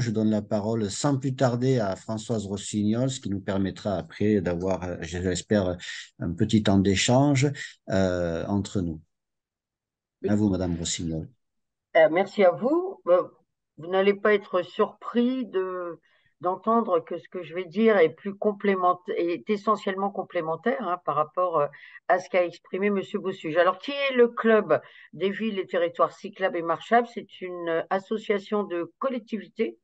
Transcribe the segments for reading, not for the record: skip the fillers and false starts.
je donne la parole sans plus tarder à Françoise Rossignol, ce qui nous permettra après d'avoir, je l'espère, un petit temps d'échange entre nous. À vous, Madame Rossignol. Merci à vous. Vous n'allez pas être surpris d'entendre que ce que je vais dire est plus complémentaire, est essentiellement complémentaire par rapport à ce qu'a exprimé Monsieur Bossuge. Alors, qui est le Club des villes et territoires cyclables et marchables? C'est une association de collectivités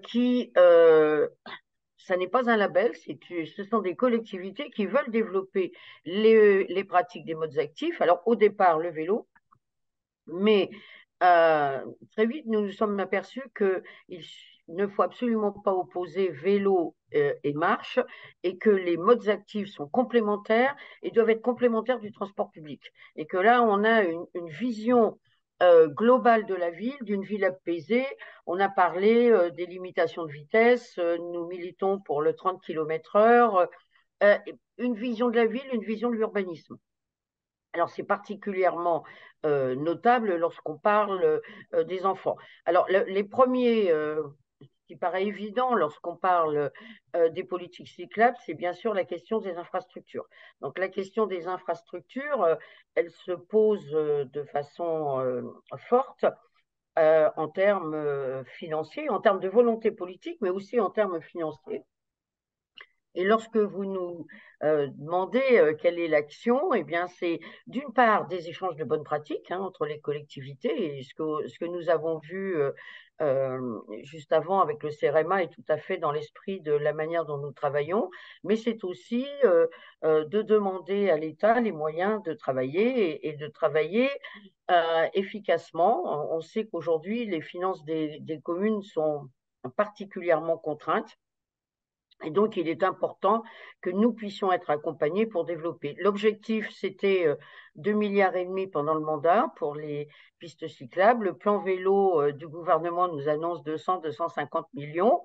qui, ça n'est pas un label, ce sont des collectivités qui veulent développer les pratiques des modes actifs. Alors, au départ, le vélo, mais très vite, nous nous sommes aperçus qu'il ne faut absolument pas opposer vélo et marche et que les modes actifs sont complémentaires et doivent être complémentaires du transport public. Et que là, on a une vision globale de la ville, d'une ville apaisée. On a parlé des limitations de vitesse, nous militons pour le 30 km/h, une vision de la ville, une vision de l'urbanisme. Alors, c'est particulièrement notable lorsqu'on parle des enfants. Alors, les premiers, ce qui paraît évident lorsqu'on parle des politiques cyclables, c'est bien sûr la question des infrastructures. Donc, la question des infrastructures, elle se pose de façon forte en termes financiers, en termes de volonté politique, mais aussi en termes financiers. Et lorsque vous nous demandez quelle est l'action, eh bien, c'est d'une part des échanges de bonnes pratiques entre les collectivités, et ce que nous avons vu juste avant avec le CRMA est tout à fait dans l'esprit de la manière dont nous travaillons, mais c'est aussi de demander à l'État les moyens de travailler et de travailler efficacement. On sait qu'aujourd'hui, les finances des communes sont particulièrement contraintes. Et donc, il est important que nous puissions être accompagnés pour développer. L'objectif, c'était 2,5 milliards pendant le mandat pour les pistes cyclables. Le plan vélo du gouvernement nous annonce 200-250 millions.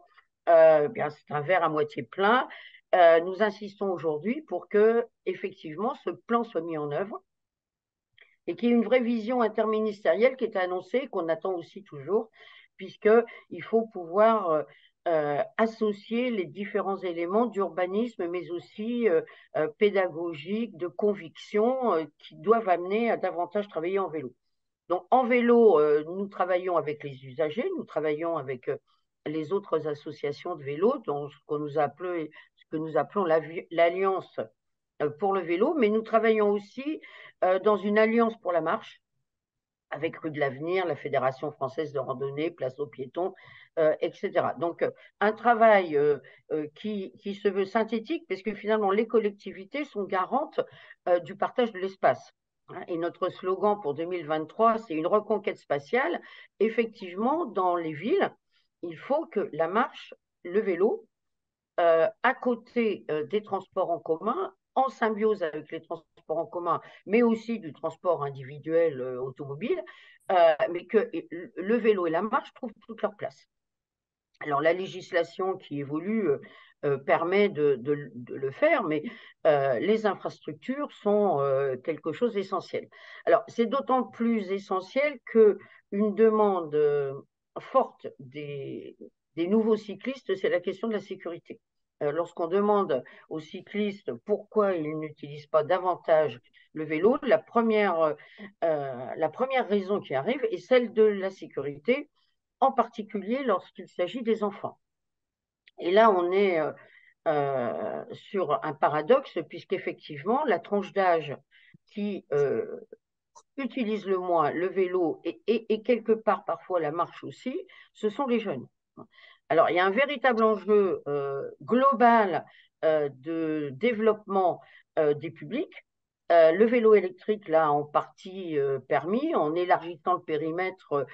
Bien, c'est un verre à moitié plein. Nous insistons aujourd'hui pour que, effectivement, ce plan soit mis en œuvre et qu'il y ait une vraie vision interministérielle qui est annoncée, qu'on attend aussi toujours, puisqu'il faut pouvoir associer les différents éléments d'urbanisme, mais aussi pédagogiques, de conviction, qui doivent amener à davantage travailler en vélo. Donc, en vélo, nous travaillons avec les usagers, nous travaillons avec les autres associations de vélo, dont ce que nous appelons l'Alliance pour le vélo, mais nous travaillons aussi dans une alliance pour la marche avec Rue de l'Avenir, la Fédération française de randonnée, Place aux piétons, etc. Donc, un travail qui se veut synthétique, parce que finalement, les collectivités sont garantes du partage de l'espace. Et notre slogan pour 2023, c'est une reconquête spatiale. Effectivement, dans les villes, il faut que la marche, le vélo, à côté des transports en commun, en symbiose avec les transports en commun, mais aussi du transport individuel automobile, mais que le vélo et la marche trouvent toute leur place. Alors la législation qui évolue permet de le faire, mais les infrastructures sont quelque chose d'essentiel. Alors c'est d'autant plus essentiel qu'une demande forte des nouveaux cyclistes, c'est la question de la sécurité. Lorsqu'on demande aux cyclistes pourquoi ils n'utilisent pas davantage le vélo, la première raison qui arrive est celle de la sécurité, en particulier lorsqu'il s'agit des enfants. Et là, on est sur un paradoxe, puisqu'effectivement, la tranche d'âge qui utilise le moins le vélo et quelque part parfois la marche aussi, ce sont les jeunes. Alors, il y a un véritable enjeu global de développement des publics. Le vélo électrique l'a en partie permis en élargissant le périmètre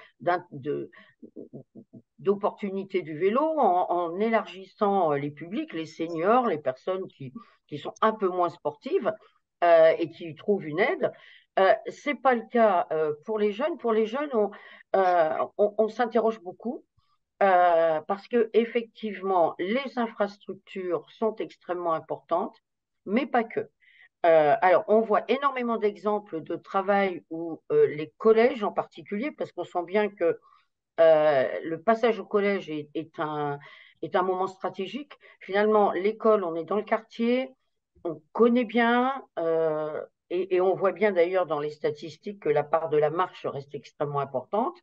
d'opportunités du vélo, en élargissant les publics, les seniors, les personnes qui sont un peu moins sportives et qui y trouvent une aide. Ce n'est pas le cas pour les jeunes. Pour les jeunes, on s'interroge beaucoup parce que effectivement, les infrastructures sont extrêmement importantes, mais pas que. Alors, on voit énormément d'exemples de travail où les collèges en particulier, parce qu'on sent bien que le passage au collège est un moment stratégique. Finalement, l'école, on est dans le quartier, on connaît bien, et on voit bien d'ailleurs dans les statistiques que la part de la marche reste extrêmement importante.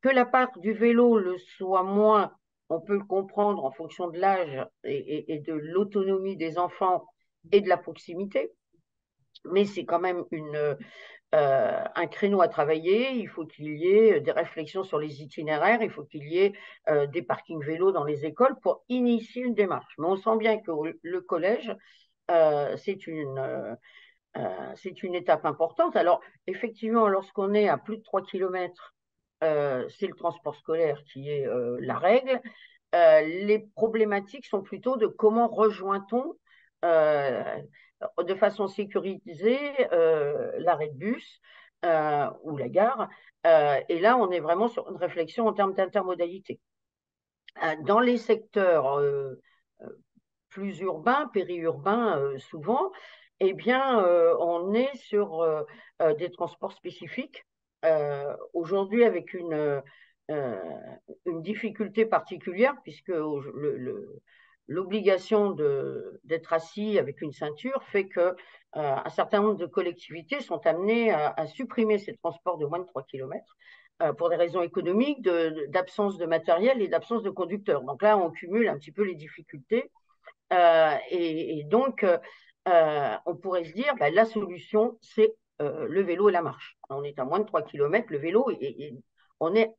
Que la part du vélo le soit moins, on peut le comprendre en fonction de l'âge et de l'autonomie des enfants et de la proximité, mais c'est quand même un créneau à travailler. Il faut qu'il y ait des réflexions sur les itinéraires, il faut qu'il y ait des parkings vélos dans les écoles pour initier une démarche. Mais on sent bien que le collège, c'est c'est une étape importante. Alors, effectivement, lorsqu'on est à plus de 3 kilomètres, c'est le transport scolaire qui est la règle. Les problématiques sont plutôt de comment rejoint-on euh, de façon sécurisée l'arrêt de bus ou la gare. Et là, on est vraiment sur une réflexion en termes d'intermodalité. Dans les secteurs plus urbains, périurbains souvent, eh bien, on est sur des transports spécifiques. Aujourd'hui, avec une difficulté particulière, puisque l'obligation d'être assis avec une ceinture fait que un certain nombre de collectivités sont amenées à supprimer ces transports de moins de 3 kilomètres pour des raisons économiques, d'absence de matériel et d'absence de conducteurs. Donc là, on cumule un petit peu les difficultés et donc, on pourrait se dire, bah, la solution, c'est le vélo et la marche. On est à moins de 3 kilomètres, le vélo, et on est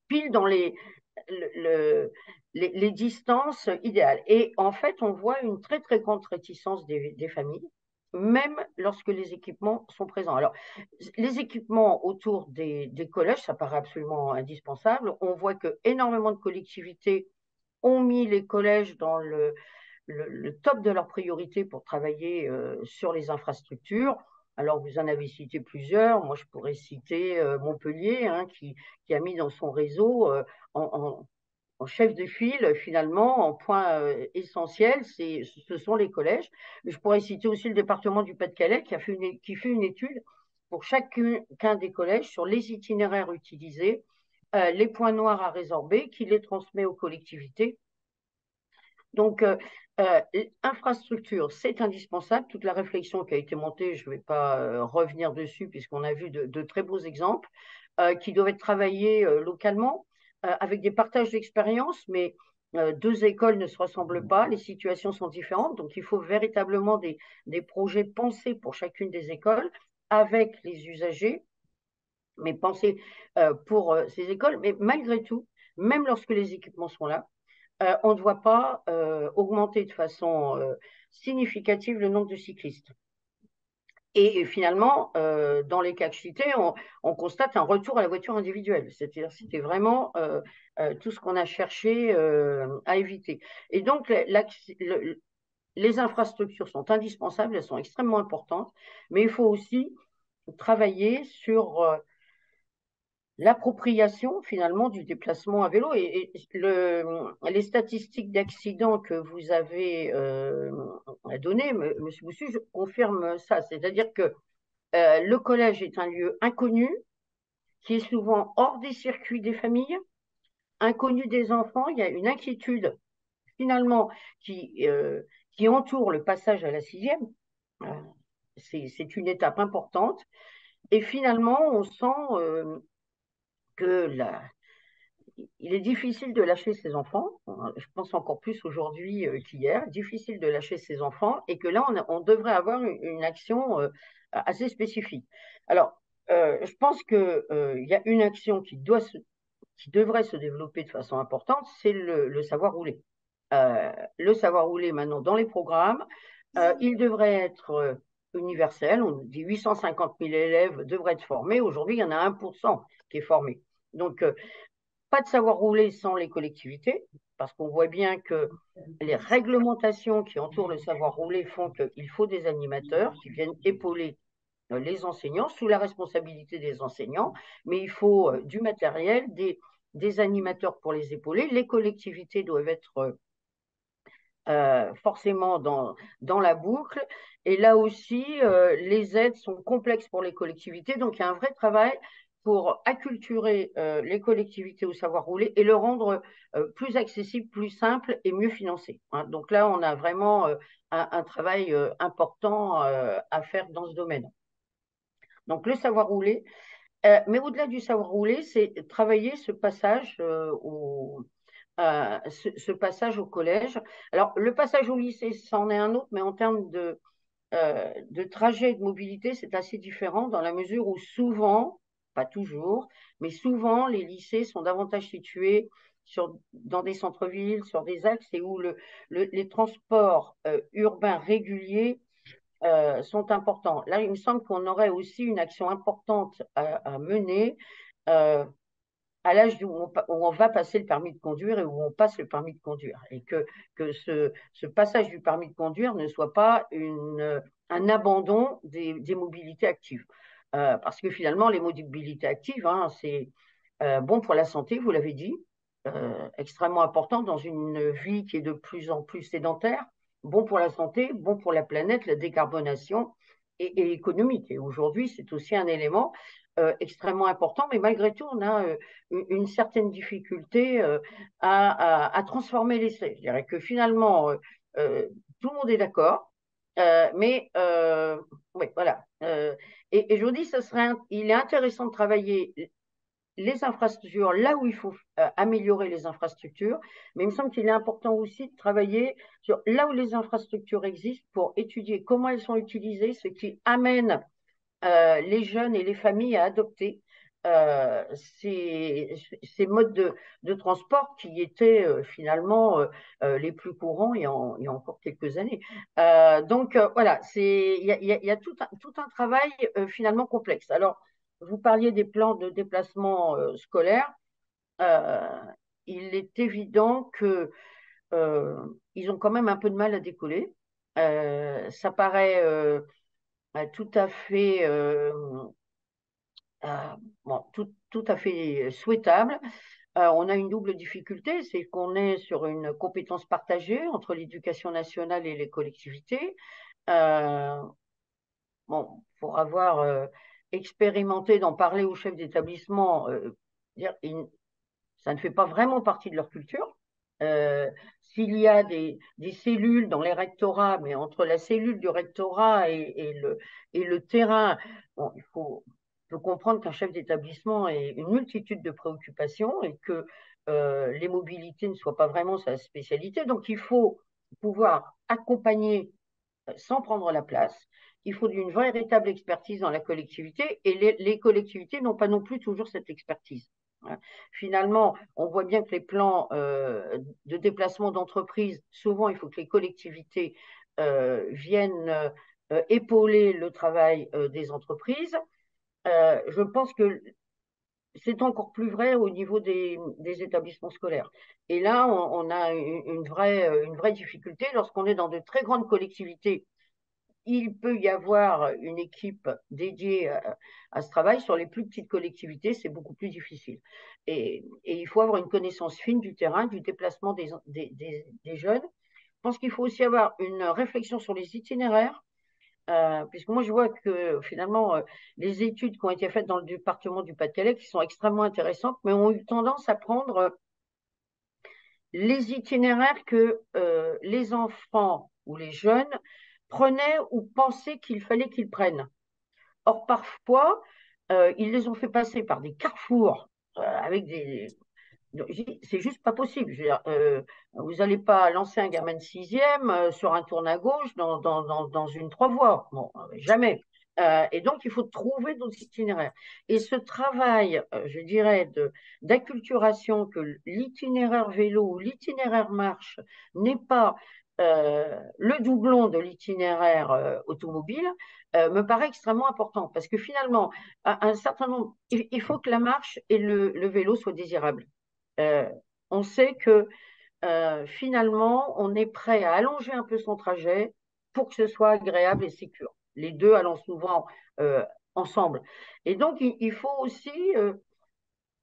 pile dans le, les distances idéales. Et en fait, on voit une très, très grande réticence des familles, même lorsque les équipements sont présents. Alors, les équipements autour des collèges, ça paraît absolument indispensable. On voit que énormément de collectivités ont mis les collèges dans le top de leur priorité pour travailler sur les infrastructures. Alors, vous en avez cité plusieurs. Moi, je pourrais citer Montpellier, hein, qui a mis dans son réseau en chef de file, finalement, en point essentiel, ce sont les collèges. Mais je pourrais citer aussi le département du Pas-de-Calais qui fait une étude pour chacun des collèges sur les itinéraires utilisés, les points noirs à résorber, qui les transmet aux collectivités. Donc, infrastructure, c'est indispensable. Toute la réflexion qui a été montée, je ne vais pas revenir dessus puisqu'on a vu de très beaux exemples qui doivent être travaillés localement avec des partages d'expériences, mais deux écoles ne se ressemblent pas, les situations sont différentes, donc il faut véritablement des projets pensés pour chacune des écoles avec les usagers, mais pensés pour ces écoles. Mais malgré tout, même lorsque les équipements sont là, on ne doit pas augmenter de façon significative le nombre de cyclistes. Et finalement, dans les cas que je citais, on constate un retour à la voiture individuelle. C'est-à-dire, c'était vraiment tout ce qu'on a cherché à éviter. Et donc, les infrastructures sont indispensables, elles sont extrêmement importantes, mais il faut aussi travailler sur l'appropriation finalement du déplacement à vélo les statistiques d'accidents que vous avez données, M. Boussu, je confirme ça. C'est-à-dire que le collège est un lieu inconnu, qui est souvent hors des circuits des familles, inconnu des enfants. Il y a une inquiétude finalement qui entoure le passage à la sixième. Euh, c'est une étape importante. Et finalement, on sent que il est difficile de lâcher ses enfants, je pense encore plus aujourd'hui qu'hier, difficile de lâcher ses enfants, et que là, on devrait avoir une action assez spécifique. Alors, je pense qu'il y a une action qui devrait se développer de façon importante, c'est le savoir rouler. Le savoir rouler maintenant dans les programmes, il devrait être universel. On dit 850 000 élèves devraient être formés. Aujourd'hui, il y en a 1% qui est formé. Donc, pas de savoir rouler sans les collectivités, parce qu'on voit bien que les réglementations qui entourent le savoir rouler font qu'il faut des animateurs qui viennent épauler les enseignants sous la responsabilité des enseignants, mais il faut du matériel, des animateurs pour les épauler. Les collectivités doivent être forcément dans la boucle. Et là aussi, les aides sont complexes pour les collectivités, donc il y a un vrai travail pour acculturer les collectivités au savoir rouler et le rendre plus accessible, plus simple et mieux financé. Hein. Donc là, on a vraiment un travail important à faire dans ce domaine. Donc le savoir rouler, mais au-delà du savoir rouler, c'est travailler ce passage ce passage au collège. Alors, le passage au lycée, c'en est un autre, mais en termes de trajet et de mobilité, c'est assez différent dans la mesure où souvent, pas toujours, mais souvent, les lycées sont davantage situés dans des centres-villes, sur des axes et où les transports urbains réguliers sont importants. Là, il me semble qu'on aurait aussi une action importante à mener euh, à l'âge où on va passer le permis de conduire et où on passe le permis de conduire. Et que ce passage du permis de conduire ne soit pas un abandon des mobilités actives. Parce que finalement, les mobilités actives, hein, c'est bon pour la santé, vous l'avez dit, extrêmement important dans une vie qui est de plus en plus sédentaire, bon pour la santé, bon pour la planète, la décarbonation et économique. Et aujourd'hui, c'est aussi un élément extrêmement important, mais malgré tout, on a une certaine difficulté à transformer l'essai. Je dirais que finalement, tout le monde est d'accord, mais oui, voilà. Et je vous dis, il est intéressant de travailler les infrastructures là où il faut améliorer les infrastructures, mais il me semble qu'il est important aussi de travailler sur là où les infrastructures existent pour étudier comment elles sont utilisées, ce qui amène les jeunes et les familles à adopter euh, ces, ces modes de transport qui étaient finalement les plus courants il y a encore quelques années. Donc voilà, il y a tout un travail finalement complexe. Alors, vous parliez des plans de déplacement scolaire. Euh, il est évident que ils ont quand même un peu de mal à décoller. Ça paraît tout à fait euh, bon, tout à fait souhaitable. On a une double difficulté, c'est qu'on est sur une compétence partagée entre l'éducation nationale et les collectivités. Euh, bon, pour avoir expérimenté d'en parler aux chefs d'établissement, ça ne fait pas vraiment partie de leur culture. Euh, S'il y a des cellules dans les rectorats, mais entre la cellule du rectorat et le terrain, bon, faut comprendre qu'un chef d'établissement ait une multitude de préoccupations et que les mobilités ne soient pas vraiment sa spécialité. Donc, il faut pouvoir accompagner sans prendre la place. Il faut une véritable expertise dans la collectivité et les collectivités n'ont pas non plus toujours cette expertise. Finalement, on voit bien que les plans de déplacement d'entreprise, souvent, il faut que les collectivités viennent épauler le travail des entreprises. Je pense que c'est encore plus vrai au niveau des établissements scolaires. Et là, on a une vraie difficulté lorsqu'on est dans de très grandes collectivités. Il peut y avoir une équipe dédiée à ce travail. Sur les plus petites collectivités, c'est beaucoup plus difficile. Et il faut avoir une connaissance fine du terrain, du déplacement des jeunes. Je pense qu'il faut aussi avoir une réflexion sur les itinéraires, puisque moi je vois que finalement, les études qui ont été faites dans le département du Pas-de-Calais, qui sont extrêmement intéressantes, mais ont eu tendance à prendre les itinéraires que les enfants ou les jeunes prenaient ou pensaient qu'il fallait qu'ils prennent. Or, parfois, ils les ont fait passer par des carrefours avec des. C'est juste pas possible. Je veux dire, vous n'allez pas lancer un gamin de sixième sur un tourne à gauche dans une trois voies. Bon, jamais. Et donc, il faut trouver d'autres itinéraires. Et ce travail, je dirais, d'acculturation que l'itinéraire vélo ou l'itinéraire marche n'est pas le doublon de l'itinéraire automobile, me paraît extrêmement important. Parce que finalement, un certain nombre, il faut que la marche et le vélo soient désirables. Euh, on sait que finalement, on est prêt à allonger un peu son trajet pour que ce soit agréable et sécure. Les deux allant souvent ensemble. Et donc, il faut aussi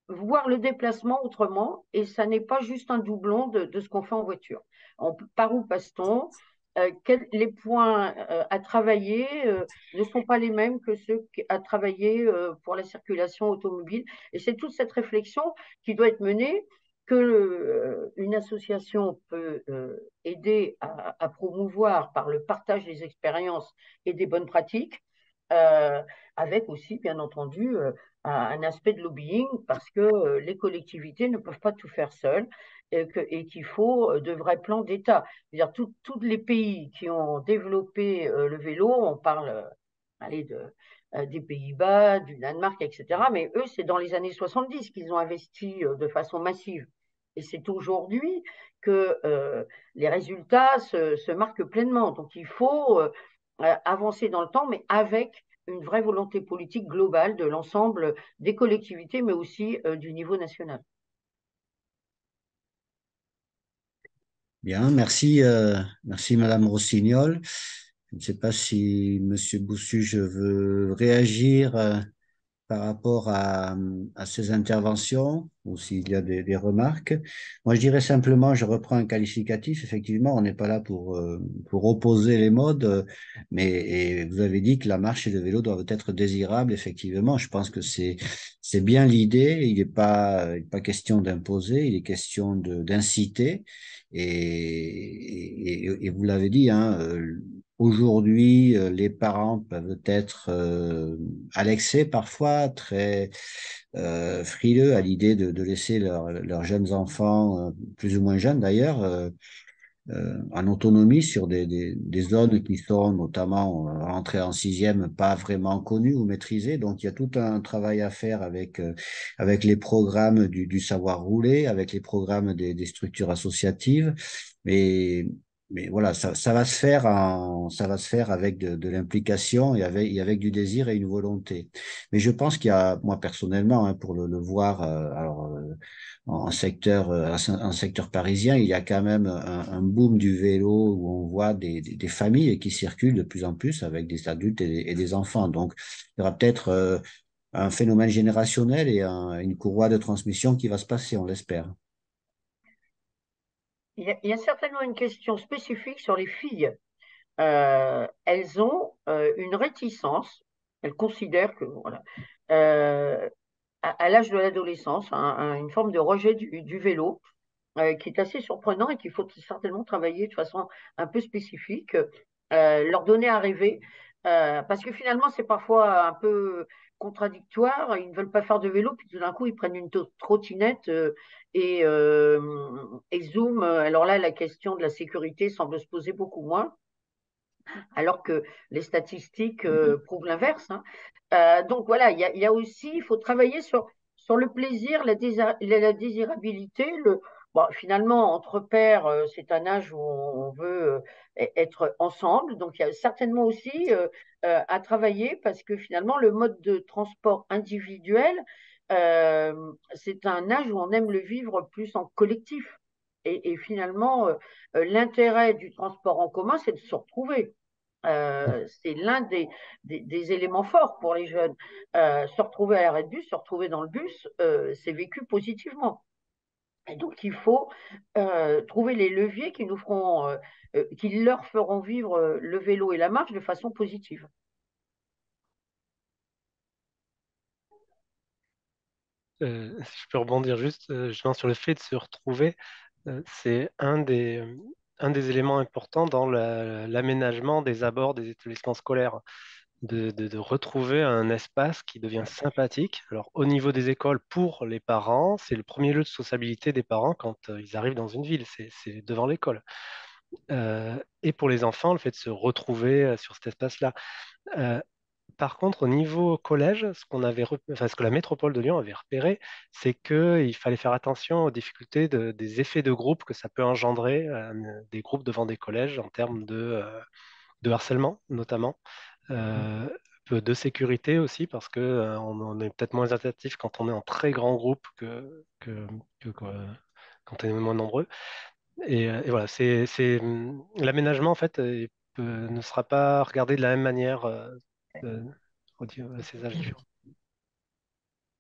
voir le déplacement autrement, et ça n'est pas juste un doublon de ce qu'on fait en voiture. Par où passe-t-on? les points à travailler ne sont pas les mêmes que ceux à travailler pour la circulation automobile. Et c'est toute cette réflexion qui doit être menée, que une association peut aider à promouvoir par le partage des expériences et des bonnes pratiques, euh, avec aussi, bien entendu, un aspect de lobbying, parce que les collectivités ne peuvent pas tout faire seules et qu'il faut de vrais plans d'État. C'est-à-dire tous les pays qui ont développé le vélo, on parle allez, des Pays-Bas, du Danemark, etc. Mais eux, c'est dans les années 70 qu'ils ont investi de façon massive. Et c'est aujourd'hui que les résultats se marquent pleinement. Donc il faut avancer dans le temps, mais avec une vraie volonté politique globale de l'ensemble des collectivités, mais aussi du niveau national. Bien, merci, merci Madame Rossignol. Je ne sais pas si Monsieur Boussuge veut réagir par rapport à ces interventions ou s'il y a des remarques. Moi, je dirais simplement, je reprends un qualificatif. Effectivement, on n'est pas là pour opposer les modes, mais et vous avez dit que la marche et le vélo doivent être désirables. Effectivement, je pense que c'est bien l'idée. Il n'est pas question d'imposer, il est question d'inciter. Et vous l'avez dit, hein, aujourd'hui, les parents peuvent être à l'excès parfois, très frileux à l'idée de laisser leurs jeunes enfants, plus ou moins jeunes d'ailleurs, en autonomie sur des zones qui sont notamment rentrées en sixième, pas vraiment connues ou maîtrisées. Donc il y a tout un travail à faire avec les programmes du savoir rouler, avec les programmes des structures associatives. Mais mais voilà, ça va se faire ça va se faire avec de l'implication et avec du désir et une volonté. Mais je pense qu'il y a, moi personnellement, hein, pour le voir, en secteur parisien, il y a quand même un boom du vélo où on voit des familles qui circulent de plus en plus avec des adultes et des enfants. Donc, il y aura peut-être un phénomène générationnel et une courroie de transmission qui va se passer, on l'espère. Il y a certainement une question spécifique sur les filles. Elles ont une réticence, elles considèrent que, voilà, euh, à l'âge de l'adolescence, une forme de rejet du vélo qui est assez surprenant et qu'il faut certainement travailler de façon un peu spécifique, leur donner à rêver, parce que finalement, c'est parfois un peu contradictoire. Ils ne veulent pas faire de vélo, puis tout d'un coup, ils prennent une trottinette et zoom. Alors là, la question de la sécurité semble se poser beaucoup moins, alors que les statistiques prouvent l'inverse, hein. Donc voilà, il y a aussi, il faut travailler sur le plaisir, la désirabilité. Bon, finalement, entre pairs, c'est un âge où on veut être ensemble. Donc il y a certainement aussi à travailler parce que finalement, le mode de transport individuel, c'est un âge où on aime le vivre plus en collectif. Et finalement, l'intérêt du transport en commun, c'est de se retrouver. C'est l'un des éléments forts pour les jeunes. Se retrouver à l'arrêt de bus, se retrouver dans le bus, c'est vécu positivement. Et donc, il faut trouver les leviers qui leur feront vivre le vélo et la marche de façon positive. Si je peux rebondir juste justement sur le fait de se retrouver, c'est un des éléments importants dans l'aménagement des abords des établissements scolaires, de retrouver un espace qui devient sympathique. Alors, au niveau des écoles, pour les parents, c'est le premier lieu de sociabilité des parents quand ils arrivent dans une ville, c'est devant l'école. Et pour les enfants, le fait de se retrouver sur cet espace-là. Euh, Par contre, au niveau collège, ce que la métropole de Lyon avait repéré, c'est qu'il fallait faire attention aux difficultés des effets de groupe que ça peut engendrer, des groupes devant des collèges en termes de harcèlement, notamment, euh, peu de sécurité aussi, parce que, on est peut-être moins attractif quand on est en très grand groupe que quand on est moins nombreux. Et voilà, l'aménagement, en fait, ne sera pas regardé de la même manière euh, à ces âges différents.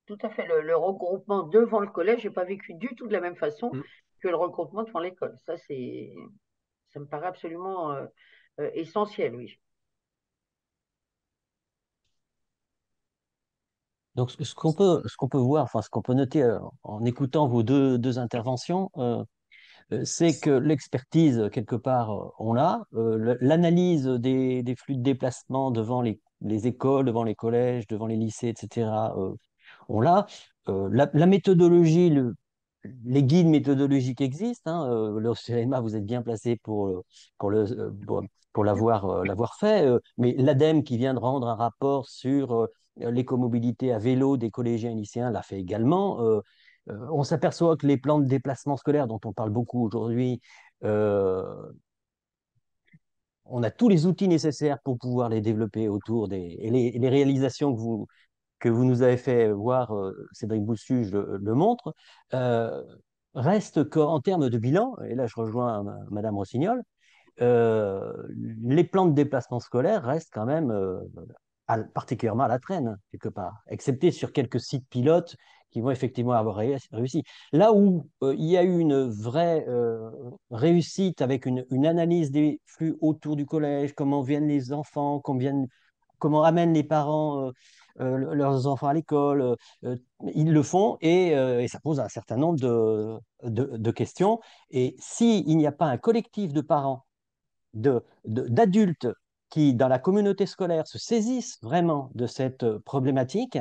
Tout à fait. Le regroupement devant le collège, je n'ai pas vécu du tout de la même façon Mm. que le regroupement devant l'école. Ça, Ça me paraît absolument essentiel, oui. Donc, ce qu'on peut voir, enfin, ce qu'on peut noter en écoutant vos deux interventions, c'est que l'expertise, quelque part, on l'a. L'analyse des flux de déplacement devant les écoles, devant les collèges, devant les lycées, etc., on l'a. La méthodologie, les guides méthodologiques existent. Hein, le CMA, vous êtes bien placé pour pour l'avoir fait. Mais l'ADEME qui vient de rendre un rapport sur l'écomobilité à vélo des collégiens et lycéens l'a fait également. On s'aperçoit que les plans de déplacement scolaire dont on parle beaucoup aujourd'hui, euh, on a tous les outils nécessaires pour pouvoir les développer autour et les réalisations que vous nous avez fait voir, Cédric Boussu, le montre, euh, reste qu'en termes de bilan, et là je rejoins Madame Rossignol, les plans de déplacement scolaire restent quand même particulièrement à la traîne, quelque part, excepté sur quelques sites pilotes qui vont effectivement avoir réussi. Là où il y a eu une vraie réussite avec une analyse des flux autour du collège, comment viennent les enfants, comment amènent les parents leurs enfants à l'école, euh, ils le font et ça pose un certain nombre de questions. Et s'il n'y a pas un collectif de parents d'adultes qui, dans la communauté scolaire, se saisissent vraiment de cette problématique,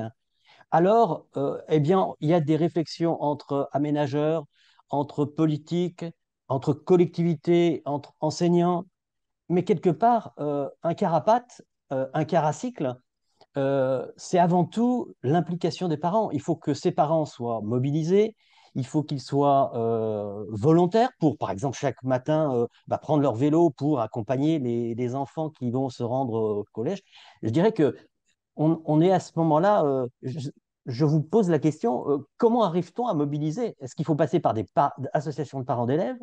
alors, eh bien, il y a des réflexions entre aménageurs, entre politiques, entre collectivités, entre enseignants, mais quelque part, un carapate, un caracycle, c'est avant tout l'implication des parents. Il faut que ces parents soient mobilisés, il faut qu'ils soient volontaires pour, par exemple, chaque matin, prendre leur vélo pour accompagner les enfants qui vont se rendre au collège. Je dirais que on est à ce moment-là, je vous pose la question, comment arrive-t-on à mobiliser? Est-ce qu'il faut passer par des associations de parents d'élèves?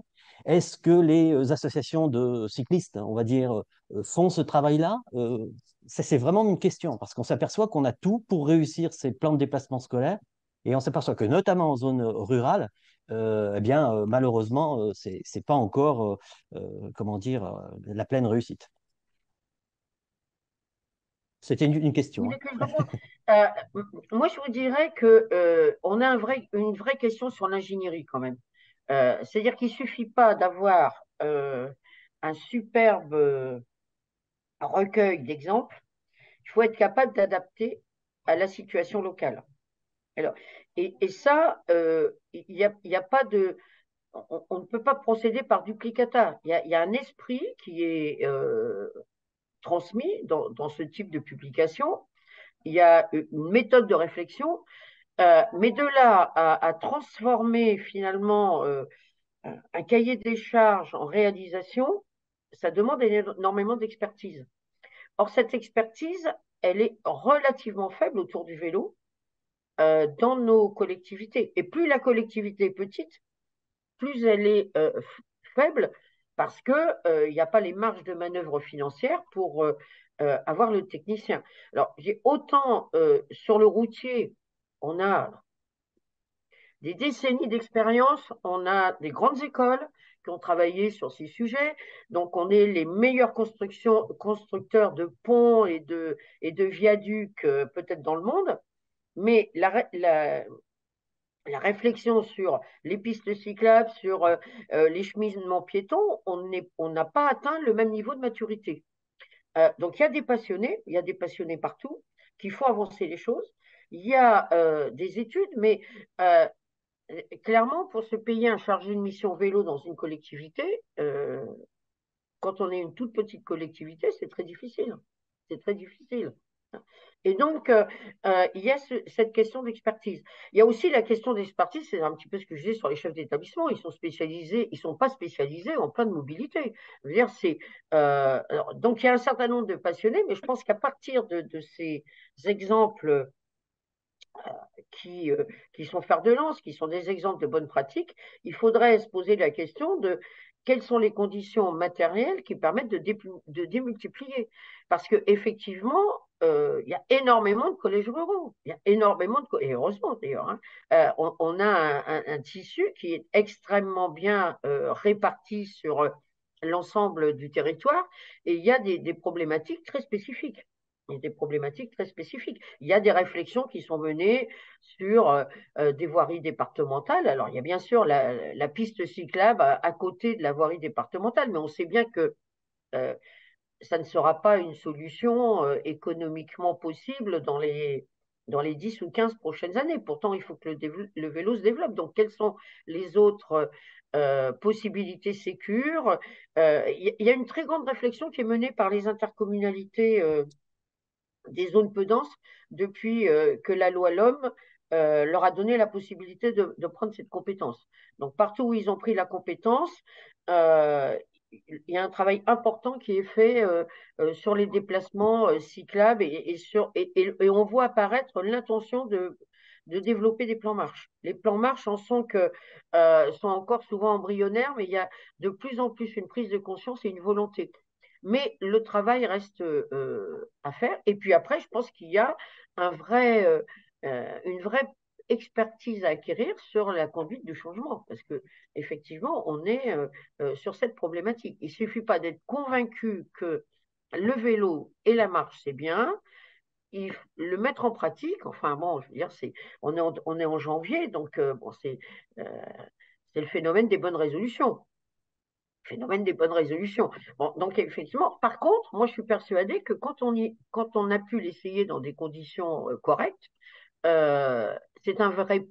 Est-ce que les associations de cyclistes, on va dire, font ce travail-là? C'est vraiment une question, parce qu'on s'aperçoit qu'on a tout pour réussir ces plans de déplacement scolaire, et on s'aperçoit que notamment en zone rurale, eh bien, malheureusement, c'est pas encore, comment dire, la pleine réussite. C'était une question. Hein. Euh, Moi, je vous dirais que on a une vraie question sur l'ingénierie quand même. C'est-à-dire qu'il ne suffit pas d'avoir un superbe recueil d'exemples, il faut être capable d'adapter à la situation locale. Alors, et ça, il y a pas de, on ne peut pas procéder par duplicata. Il y a un esprit qui est transmis dans ce type de publication. Il y a une méthode de réflexion, mais de là à transformer finalement un cahier des charges en réalisation, ça demande énormément d'expertise. Or, cette expertise, elle est relativement faible autour du vélo dans nos collectivités. Et plus la collectivité est petite, plus elle est faible parce qu'il n'y a pas les marges de manœuvre financières pour avoir le technicien. Alors, j'ai autant sur le routier, on a des décennies d'expérience, on a des grandes écoles qui ont travaillé sur ces sujets, donc on est les meilleurs constructeurs de ponts et de viaducs peut-être dans le monde, mais la réflexion sur les pistes cyclables, sur les cheminements piétons, on n'a pas atteint le même niveau de maturité. Donc il y a des passionnés partout, qu'il faut avancer les choses. Il y a des études, mais clairement, pour se payer un chargé de mission vélo dans une collectivité, quand on est une toute petite collectivité, c'est très difficile. C'est très difficile. Et donc, il y a cette question d'expertise. Il y a aussi la question d'expertise, c'est un petit peu ce que je disais sur les chefs d'établissement. Ils sont spécialisés, ils sont pas spécialisés en plein de mobilité. Je veux dire, donc il y a un certain nombre de passionnés, mais je pense qu'à partir de ces exemples qui, euh, qui sont fer de lance, qui sont des exemples de bonnes pratiques, il faudrait se poser la question de quelles sont les conditions matérielles qui permettent de démultiplier. Parce qu'effectivement, il y a énormément de collèges ruraux. Il y a énormément et heureusement d'ailleurs, hein, on a un tissu qui est extrêmement bien réparti sur l'ensemble du territoire et il y a des problématiques très spécifiques. Il y a des problématiques très spécifiques. Il y a des réflexions qui sont menées sur des voiries départementales. Alors, il y a bien sûr la piste cyclable à côté de la voirie départementale, mais on sait bien que euh, ça ne sera pas une solution économiquement possible dans les 10 ou 15 prochaines années. Pourtant, il faut que le vélo se développe. Donc, quelles sont les autres possibilités sécures? Il y a une très grande réflexion qui est menée par les intercommunalités des zones peu denses depuis que la loi LOM leur a donné la possibilité de prendre cette compétence. Donc, partout où ils ont pris la compétence, euh, il y a un travail important qui est fait sur les déplacements cyclables et on voit apparaître l'intention de développer des plans marche. Les plans marche en sont encore souvent embryonnaires, mais il y a de plus en plus une prise de conscience et une volonté. Mais le travail reste à faire. Et puis après, je pense qu'il y a une vraie expertise à acquérir sur la conduite du changement, parce que effectivement, on est sur cette problématique. Il ne suffit pas d'être convaincu que le vélo et la marche, c'est bien, le mettre en pratique. Enfin bon, je veux dire, on est en janvier, donc bon, euh, c'est le phénomène des bonnes résolutions. Phénomène des bonnes résolutions. Bon, donc effectivement, par contre, moi je suis persuadée que quand on a pu l'essayer dans des conditions correctes, euh, c'est un vrai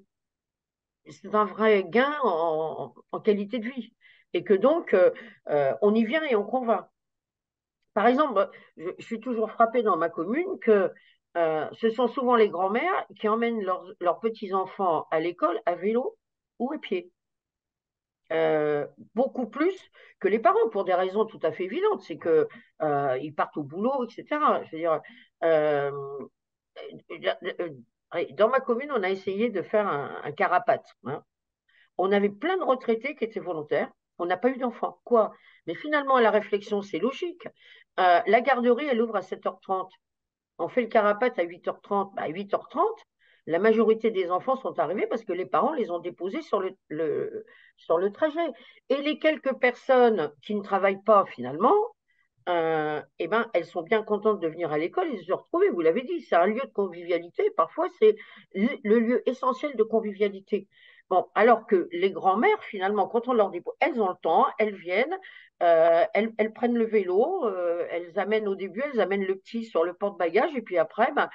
c'est un vrai gain en qualité de vie. Et que donc, on y vient et on convainc. Par exemple, je suis toujours frappée dans ma commune que ce sont souvent les grands-mères qui emmènent leurs petits-enfants à l'école à vélo ou à pied. Euh, Beaucoup plus que les parents, pour des raisons tout à fait évidentes. C'est que ils partent au boulot, etc. Je veux dire, euh, dans ma commune, on a essayé de faire un carapate, hein. On avait plein de retraités qui étaient volontaires. On n'a pas eu d'enfants. Quoi? Mais finalement, à la réflexion, c'est logique. La garderie, elle ouvre à 7h30. On fait le carapate à 8h30. Bah, à 8h30, la majorité des enfants sont arrivés parce que les parents les ont déposés sur le trajet. Et les quelques personnes qui ne travaillent pas finalement, eh ben, elles sont bien contentes de venir à l'école et de se retrouver. Vous l'avez dit, c'est un lieu de convivialité. Parfois, c'est le lieu essentiel de convivialité. Bon, alors que les grands-mères, finalement, quand on leur dit, elles ont le temps, elles viennent, elles prennent le vélo, au début, elles amènent le petit sur le porte-bagages, et puis après, ben,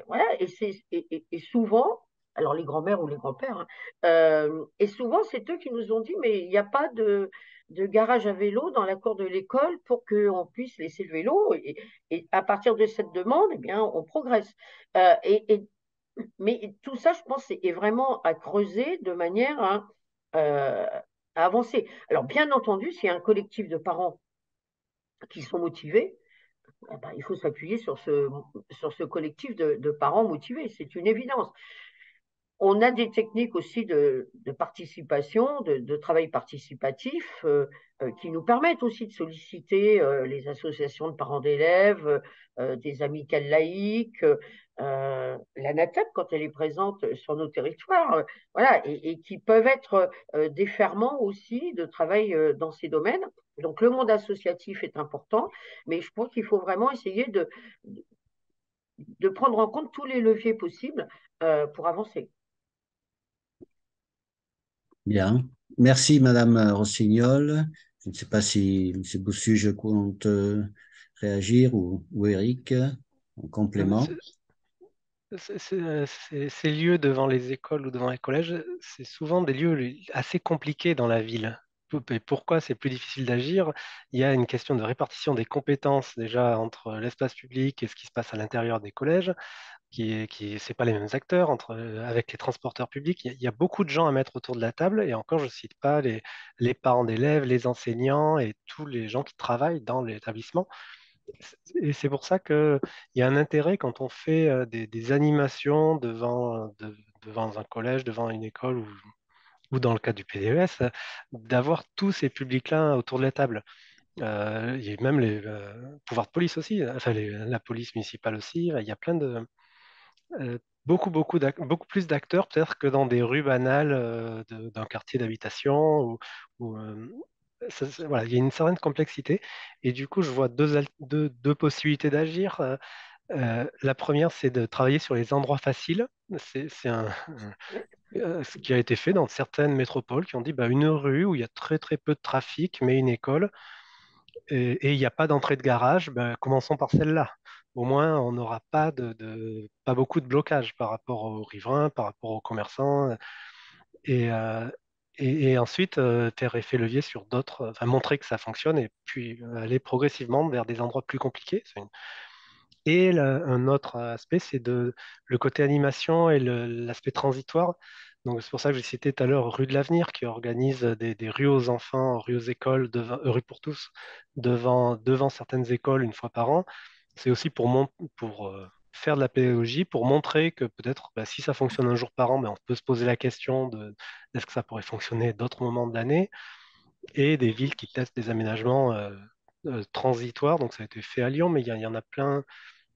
voilà, et souvent, alors les grands-mères ou les grands-pères, hein, et souvent, c'est eux qui nous ont dit, mais il n'y a pas de garage à vélo dans la cour de l'école pour qu'on puisse laisser le vélo. Et à partir de cette demande, eh bien, on progresse. Euh, et, et, mais tout ça, je pense, est vraiment à creuser de manière euh, à avancer. Alors, bien entendu, s'il y a un collectif de parents qui sont motivés, eh ben, il faut s'appuyer sur ce collectif de parents motivés. C'est une évidence. On a des techniques aussi de participation, de travail participatif qui nous permettent aussi de solliciter les associations de parents d'élèves, des amicales laïques, l'ANATEP quand elle est présente sur nos territoires, voilà, et qui peuvent être des ferments aussi de travail dans ces domaines. Donc le monde associatif est important, mais je pense qu'il faut vraiment essayer de prendre en compte tous les leviers possibles pour avancer. Bien. Merci, Madame Rossignol. Je ne sais pas si M. Boussu, je compte réagir ou Eric en complément. Ces lieux devant les écoles ou devant les collèges, c'est souvent des lieux assez compliqués dans la ville. Et pourquoi c'est plus difficile d'agir? Il y a une question de répartition des compétences déjà entre l'espace public et ce qui se passe à l'intérieur des collèges, c'est pas les mêmes acteurs avec les transporteurs publics. Il y a beaucoup de gens à mettre autour de la table, et encore, je cite pas les parents d'élèves, les enseignants et tous les gens qui travaillent dans l'établissement. Et c'est pour ça qu'il y a un intérêt quand on fait des animations devant un collège, devant une école ou dans le cas du PDES, d'avoir tous ces publics-là autour de la table. Il y a même les pouvoirs de police aussi, enfin la police municipale aussi. Il y a beaucoup plus d'acteurs peut-être que dans des rues banales d'un quartier d'habitation ou, voilà, il y a une certaine complexité. Et du coup, je vois deux possibilités d'agir. La première, c'est de travailler sur les endroits faciles. Ce qui a été fait dans certaines métropoles qui ont dit bah, une rue où il y a très très peu de trafic, mais une école, et il n'y a pas d'entrée de garage, bah, commençons par celle-là. Au moins, on n'aura pas beaucoup de blocage par rapport aux riverains, par rapport aux commerçants. Et, euh, et ensuite, faire effet levier sur d'autres, enfin montrer que ça fonctionne et puis aller progressivement vers des endroits plus compliqués. Un autre aspect, c'est le côté animation et l'aspect transitoire. Donc, c'est pour ça que j'ai cité tout à l'heure Rue de l'Avenir, qui organise des rues aux enfants, rues aux écoles, rues pour tous, devant certaines écoles une fois par an. C'est aussi pour faire de la pédagogie, pour montrer que peut-être bah, si ça fonctionne un jour par an, ben, on peut se poser la question de est-ce que ça pourrait fonctionner d'autres moments de l'année, et des villes qui testent des aménagements transitoires. Donc, ça a été fait à Lyon, mais il y en a plein.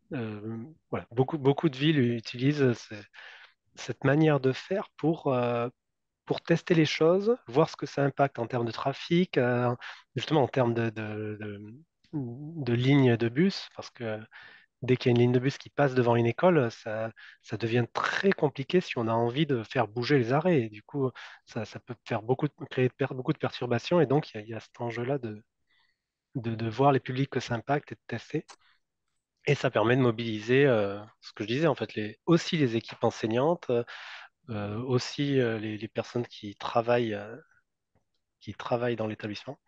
Voilà, beaucoup de villes utilisent cette manière de faire pour tester les choses, voir ce que ça impacte en termes de trafic, justement en termes de lignes de bus, parce que dès qu'il y a une ligne de bus qui passe devant une école, ça devient très compliqué si on a envie de faire bouger les arrêts. Et du coup, ça peut faire créer beaucoup de perturbations. Et donc, il y a cet enjeu-là de voir les publics que ça impacte et de tester. Et ça permet de mobiliser ce que je disais, en fait, aussi les équipes enseignantes, aussi les personnes qui travaillent dans l'établissement.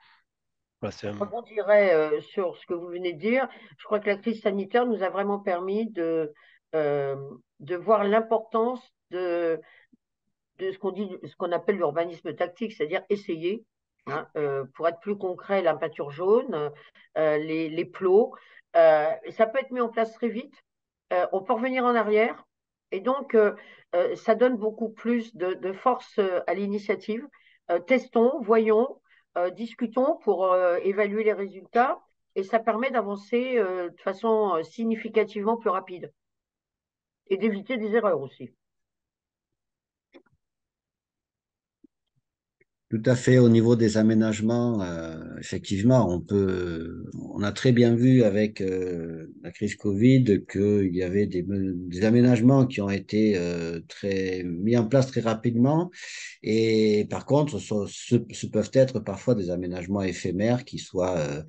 Voilà, Je rebondirais sur ce que vous venez de dire. Je crois que la crise sanitaire nous a vraiment permis euh, de voir l'importance de ce qu'on appelle l'urbanisme tactique, c'est-à-dire essayer, hein, pour être plus concret, la peinture jaune, les plots. Ça peut être mis en place très vite. On peut revenir en arrière. Et donc, ça donne beaucoup plus de force à l'initiative. Testons, voyons, discutons pour évaluer les résultats. Et ça permet d'avancer de façon significativement plus rapide et d'éviter des erreurs aussi. Tout à fait, au niveau des aménagements, effectivement, on a très bien vu avec la crise Covid qu'il y avait des aménagements qui ont été mis en place très rapidement. Et par contre, ce peuvent être parfois des aménagements éphémères qui soient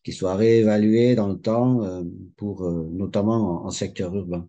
réévalués dans le temps pour notamment en secteur urbain.